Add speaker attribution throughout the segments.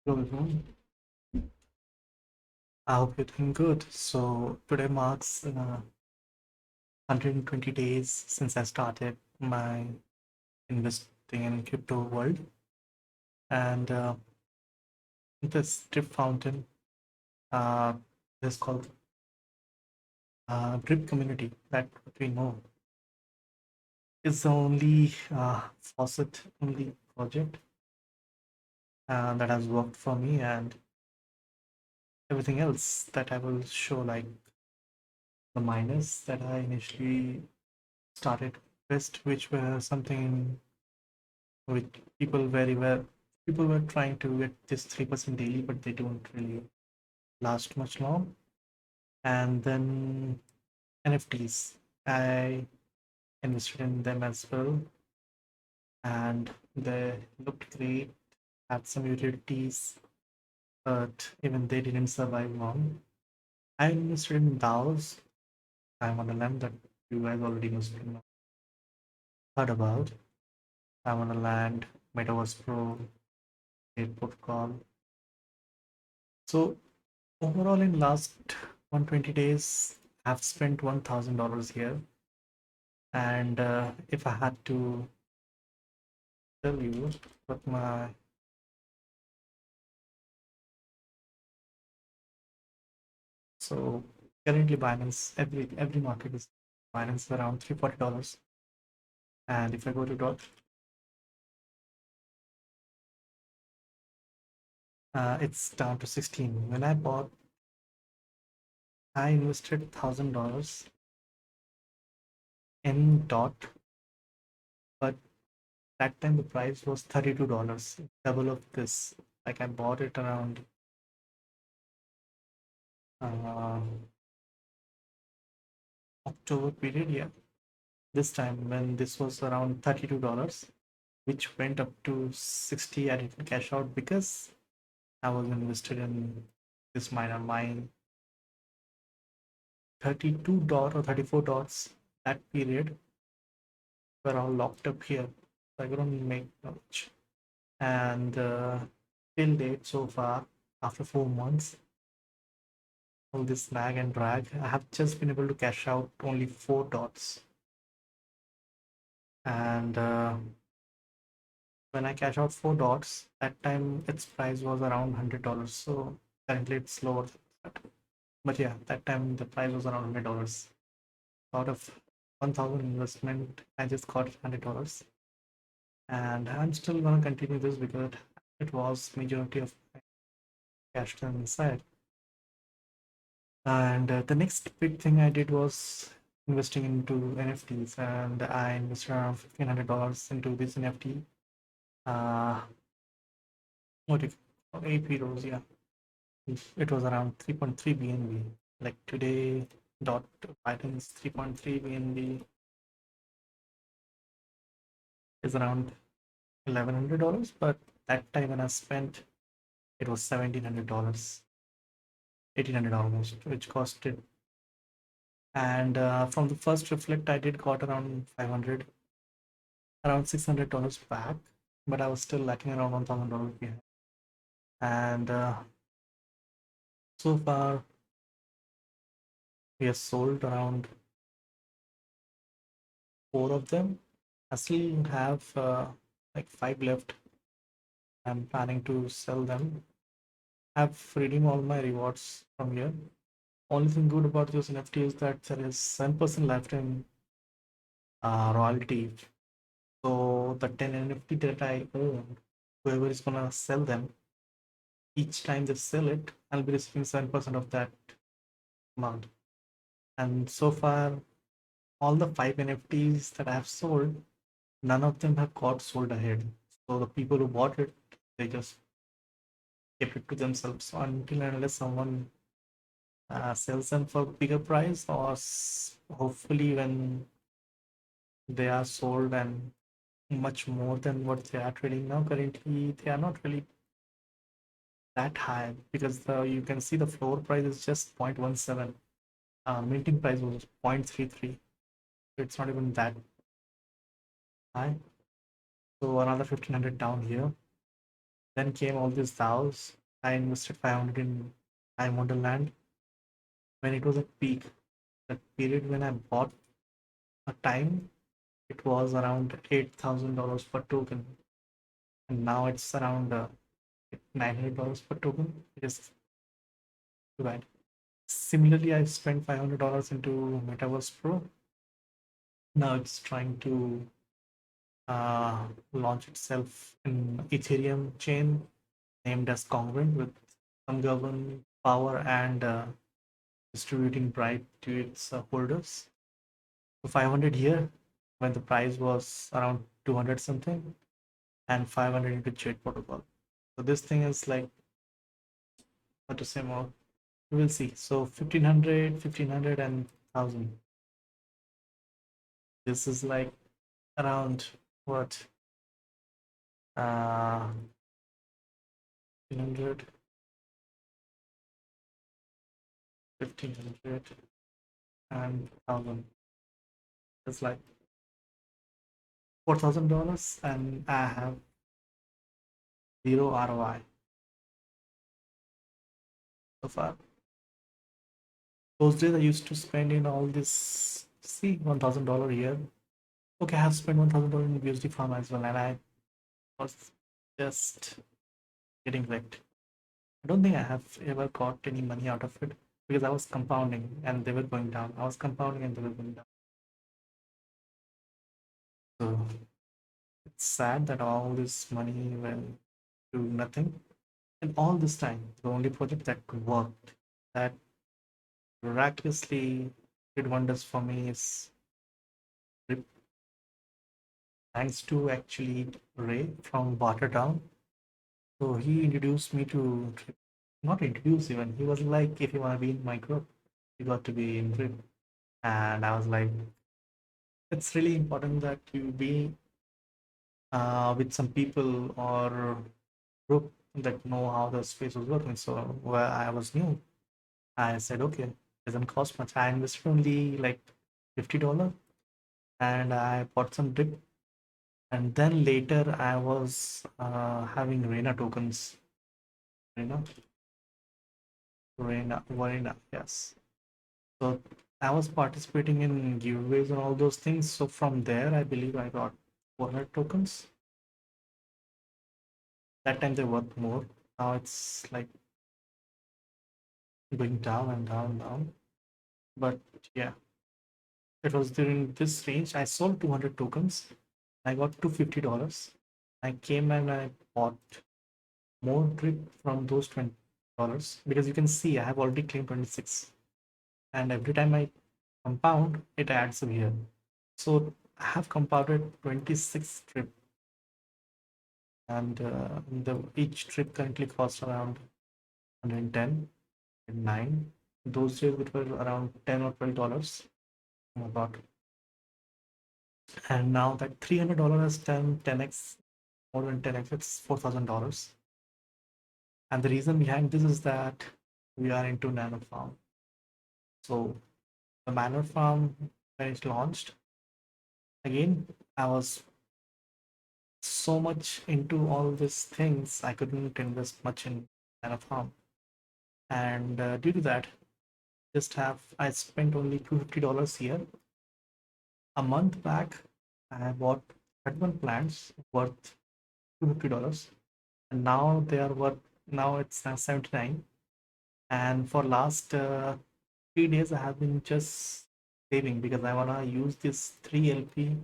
Speaker 1: Hello everyone, I hope you're doing good. So today marks 120 days since I started my investing in crypto world, and this drip fountain uh, is called drip community that what we know is the only faucet only project that has worked for me, and everything else that I will show, like the miners that I initially started with, which were something with people very well. People were trying to get this 3% daily, but they don't really last much long. And then NFTs, I invested in them as well, and they looked great, had some utilities, but even they didn't survive long. I invested in DAOs. I'm on a land that you guys already must have heard about. I'm on a land, Metaverse Pro, State Protocol. So overall, in last 120 days, I've spent $1,000 here. And if I had to tell you what my so currently Binance, every market is Binance around $340. And if I go to dot, it's down to 16. When I bought, I invested $1,000 in dot, but that time the price was $32, double of this. Like I bought it around uh, October period, yeah. This time when this was around $32, which went up to 60, I didn't cash out because I was invested in this miner mine 32 dot or 34 dots. That period were all locked up here. So I couldn't make much. And till date so far, after 4 months, all this lag and drag, I have just been able to cash out only 4 dots. And when I cash out 4 dots, that time its price was around $100. So currently it's lower than that. But yeah, that time the price was around $100. Out of 1,000 investment, I just got $100. And I'm still gonna continue this because it was majority of my cash inside. And the next big thing I did was investing into NFTs, and I invested around $1,500 into this NFT. Uh, what do you call AP Rose? Yeah, it was around 3.3 BNB. Like today, dot Biden's 3.3 BNB is around $1,100, but that time when I spent, it was $1,700, 1,800 almost, which costed. And from the first reflect, I did got around 500, around $600 back, but I was still lacking around $1,000 behind. And so far, we have sold around 4 of them. I still have like 5 left. I'm planning to sell them. I've redeemed all my rewards from here. Only thing good about this NFT is that there is 7% lifetime royalty. So the 10 NFT that I own, whoever is gonna sell them, each time they sell it, I'll be receiving 7% of that amount. And so far, all the 5 NFTs that I have sold, none of them have got sold ahead. So the people who bought it, they just kept it to themselves. So until and unless someone sells them for bigger price, or hopefully when they are sold and much more than what they are trading now. Currently, they are not really that high because you can see the floor price is just 0.17. Minting price was 0.33. It's not even that high. So another 1,500 down here. Then came all these DAOs. I invested 500 in Time Wonderland when it was at peak. That period when I bought a time, it was around $8,000 per token, and now it's around $900 per token. It is too bad. Similarly, I spent $500 into Metaverse Pro. Now it's trying to launch itself in Ethereum chain named as Congruent with some government power and distributing bribe to its holders. So 500 here when the price was around 200 something, and 500 into Jade protocol. So this thing is like, what to say more? We will see. So 1500, 1500 and 1000. This is like around what? 1500, 1500 and 1000. It's like $4,000 and I have zero ROI so far. Those days I used to spend in all this, see, $1,000 a year. Okay, I have spent $1,000 in USD farm as well, and I was just getting wrecked. I don't think I have ever got any money out of it because I was compounding and they were going down. I was compounding and they were going down. So it's sad that all this money went to nothing. And all this time, the only project that worked, that miraculously did wonders for me is Drip. Thanks to actually Ray from Watertown. So he introduced me to Drip. Not introduced even. He was like, if you want to be in my group, you got to be in Drip. And I was like, it's really important that you be with some people or group that know how the space was working. So where I was new, I said, okay, doesn't cost much. I invested only like $50 and I bought some drip. And then later I was having Reina tokens. Reina, Reina, yes. So I was participating in giveaways and all those things. So from there, I believe I got 400 tokens. That time they worth more. Now it's like going down and down and down. But yeah, it was during this range. I sold 200 tokens. I got $250. I came and I bought more drip from those $20 because you can see I have already claimed 26. And every time I compound, it adds up here. So I have compounded 26 drip, and each trip currently costs around 110 and 9. Those days it was around $10 or $12 about. And now that $300 has done 10x, more than 10x, it's $4,000. And the reason behind this is that we are into nano farm. So the nano farm, when it launched, again, I was so much into all these things, I couldn't invest much in nano farm. And due to that, I spent only $250 here. A month back, I bought 31 plants worth $250, and now they are worth, now it's 79. And for last 3 days, I have been just saving because I wanna use this 3 LP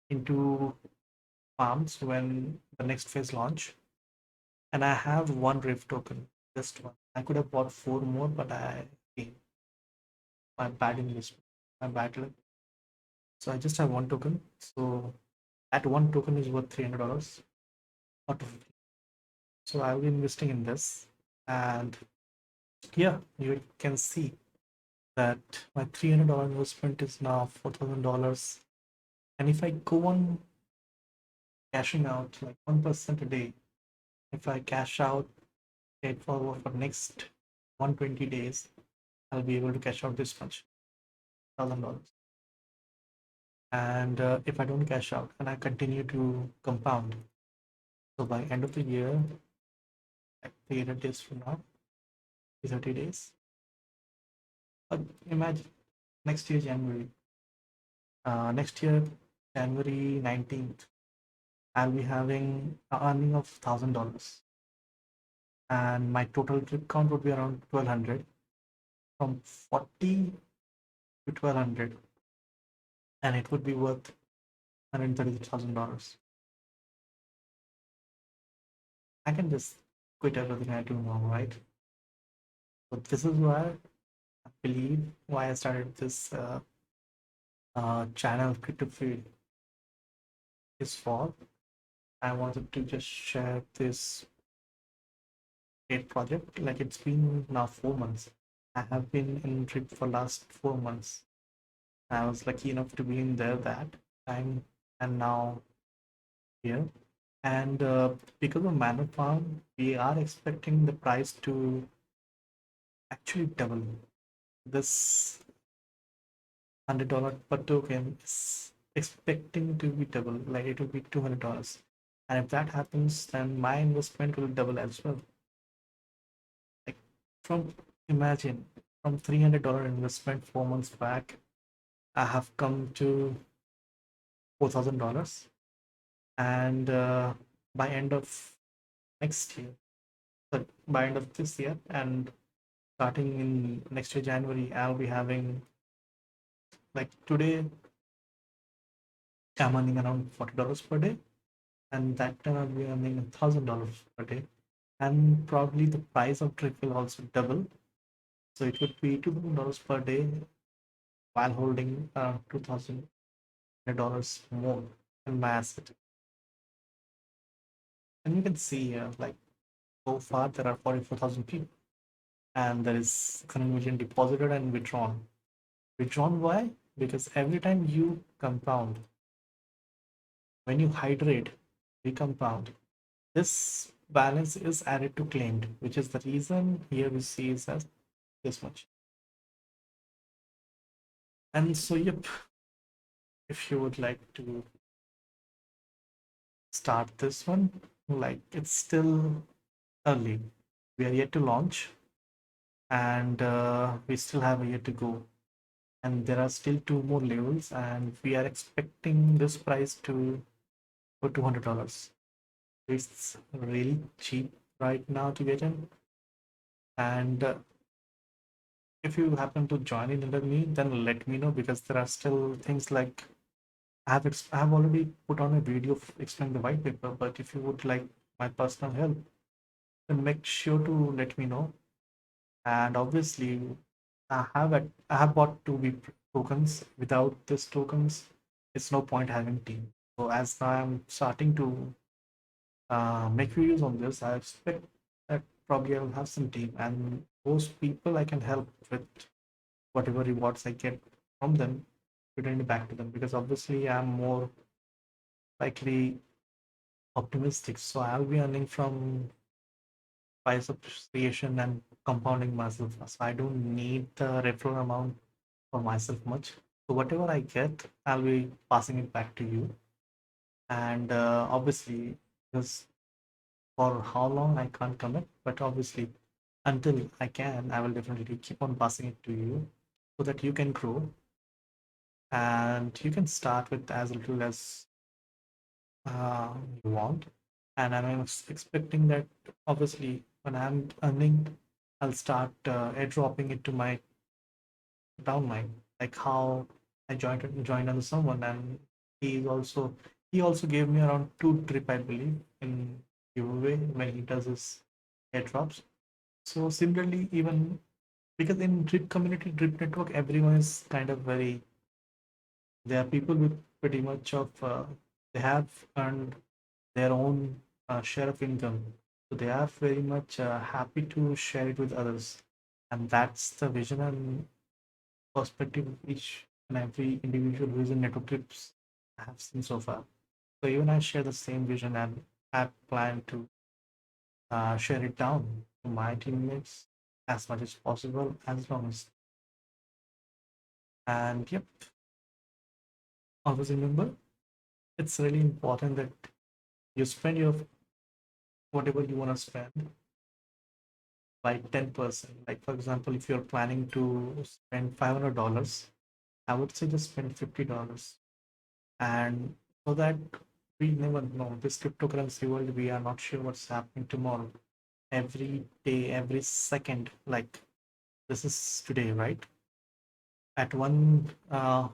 Speaker 1: into farms when the next phase launch. And I have one Rift token, just one. I could have bought four more, but my bad investment, my bad luck. So I just have one token. So that one token is worth $300 out of. So I'll be investing in this. And yeah, you can see that my $300 investment is now $4,000. And if I go on cashing out like 1% a day, if I cash out it for next 120 days, I'll be able to cash out this much, $1,000. And if I don't cash out and I continue to compound, so by end of the year, like 300 days from now, 30 days. But imagine next year, January, next year, January 19th, I'll be having an earning of $1,000, and my total trip count would be around 1200. From 40 to 1200, and it would be worth $136,000. I can just quit everything I do now, right? So this is why I believe why I started this channel Crypto Feed is for. I wanted to just share this great project. Like it's been now 4 months. I have been in trip for last 4 months. I was lucky enough to be in there that time, and now here. And because of Manor Farm, we are expecting the price to actually double. This $100 per token is expecting to be double, like it will be $200. And if that happens, then my investment will double as well. Like from imagine from $300 investment 4 months back, I have come to $4,000, and by end of next year, sorry, by end of this year, and starting in next year January, I'll be having, like today I'm earning around $40 per day, and that time I'll be earning $1,000 per day, and probably the price of drip will also double, so it would be $2,000 per day while holding $2,000 more in my asset. And you can see here, like so far there are 44,000 people, and there is 600 million deposited and withdrawn. Withdrawn why? Because every time you compound, when you hydrate, we compound. This balance is added to claimed, which is the reason here we see is as this much. And so, yep, if you would like to start this one, like it's still early. We are yet to launch, and we still have a year to go. And there are still two more levels, and we are expecting this price to for $200. It's really cheap right now to get in. And if you happen to join in under me, then let me know, because there are still things like I have already put on a video explaining the white paper. But if you would like my personal help, then make sure to let me know. And obviously, I have bought 2B tokens. Without these tokens, it's no point having team. So as I'm starting to make videos on this, I expect that probably I will have some team, and those people I can help with whatever rewards I get from them, return it back to them, because obviously I'm more likely optimistic. So I'll be earning from price appreciation and compounding myself. So I don't need the referral amount for myself much. So whatever I get, I'll be passing it back to you. And obviously, because for how long I can't commit, but obviously until I can, I will definitely keep on passing it to you so that you can grow, and you can start with as little as you want. And I'm expecting that obviously when I'm earning, I'll start airdropping it to my downline, like how I joined under someone, and he also gave me around 2 drip, I believe, in giveaway when he does his airdrops. So similarly, even because in drip community, drip network, everyone is kind of very, there are people with pretty much of they have earned their own share of income, so they are very much happy to share it with others, and that's the vision and perspective of each and every individual who is in network trips I have seen so far. So even I share the same vision, and I plan to share it down to my teammates as much as possible, as long as. And yep, always remember, it's really important that you spend your whatever you want to spend by 10%. Like for example, if you're planning to spend $500, I would say just spend $50. And so that we never know, this cryptocurrency world, we are not sure what's happening tomorrow. Every day, every second, like this is today, right? At 1 or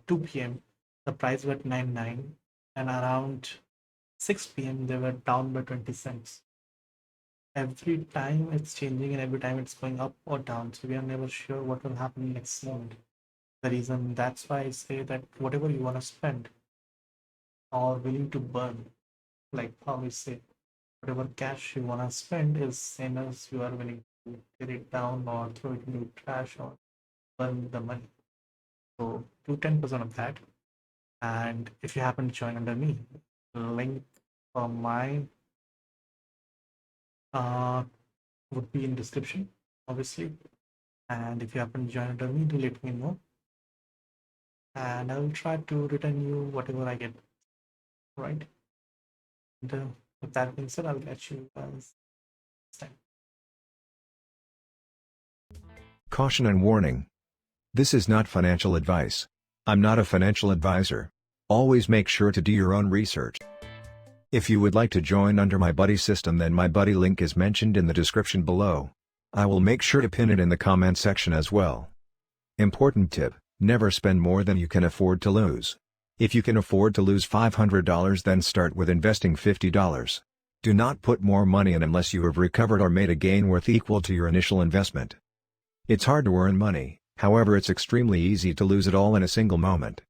Speaker 1: 2 p.m., the price were 99, and around 6 p.m., they were down by 20 cents. Every time it's changing and every time it's going up or down. So we are never sure what will happen next moment. The reason that's why I say that whatever you want to spend or willing to burn, like how we say, whatever cash you want to spend is same as you are willing to get it down or throw it into trash or burn the money. So do 10% of that. And if you happen to join under me, the link for mine uh, would be in description, obviously. And if you happen to join under me, do let me know. And I will try to return you whatever I get, right? And with that being said, I'll catch you guys next time.
Speaker 2: Caution and warning. This is not financial advice. I'm not a financial advisor. Always make sure to do your own research. If you would like to join under my buddy system, then my buddy link is mentioned in the description below. I will make sure to pin it in the comment section as well. Important tip: never spend more than you can afford to lose. If you can afford to lose $500, then start with investing $50. Do not put more money in unless you have recovered or made a gain worth equal to your initial investment. It's hard to earn money, however it's extremely easy to lose it all in a single moment.